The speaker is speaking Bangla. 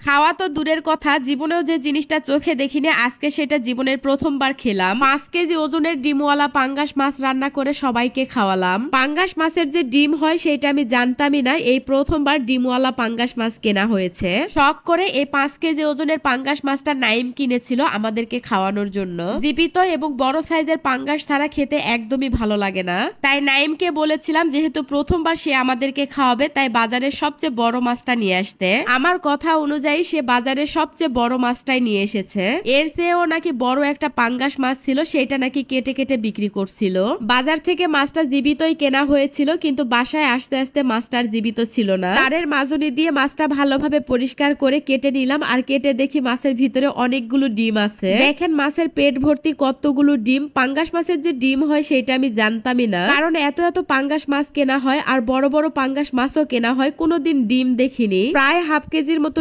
খাওয়া তো দূরের কথা, জীবনেও যে জিনিসটা চোখে দেখিনি আজকে সেটা জীবনের প্রথমবার খেলাম। 5 কেজি ওজনের ডিমওয়ালা পাঙ্গাস মাছ রান্না করে সবাইকে খাওয়ালাম। পাঙ্গাস মাছের যে ডিম হয় সেটা আমি জানতামই না, এই প্রথমবার ডিমওয়ালা পাঙ্গাস মাছ কেনা হয়েছে। শখ করে এই 5 কেজি ওজনের পাঙ্গাস মাছটা নাইম কিনেছিল আমাদেরকে খাওয়ানোর জন্য। জীবিত এবং বড় সাইজের পাঙ্গাস ছাড়া খেতে একদমই ভালো লাগে না, তাই নাইমকে বলেছিলাম যেহেতু প্রথমবার সে আমাদেরকে খাওয়াবে তাই বাজারের সবচেয়ে বড় মাছটা নিয়ে আসতে। আমার কথা অনুযায়ী সে বাজারের সবচেয়ে বড় মাছটাই নিয়ে এসেছে। এর চেয়েও নাকি বড় একটা পাঙ্গাস মাছ ছিল, সেটা নাকি কেটে কেটে বিক্রি করছিল। বাজার থেকে মাছটা জীবিতই কেনা হয়েছিল, কিন্তু বাসায় আসতে আসতে মাছটার জীবিত ছিল না। তারের মাজনি দিয়ে মাছটা ভালোভাবে পরিষ্কার করে কেটে নিলাম, আর কেটে দেখি মাছের ভিতরে অনেকগুলো ডিম আছে। দেখেন মাছের পেট ভর্তি কতগুলো ডিম। পাঙ্গাস মাছের যে ডিম হয় সেটা আমি জানতামই না, কারণ এত এত পাঙ্গাস মাছ কেনা হয় আর বড় বড় পাঙ্গাস মাছও কেনা হয়, কোনোদিন ডিম দেখিনি। প্রায় হাফ কেজির মতো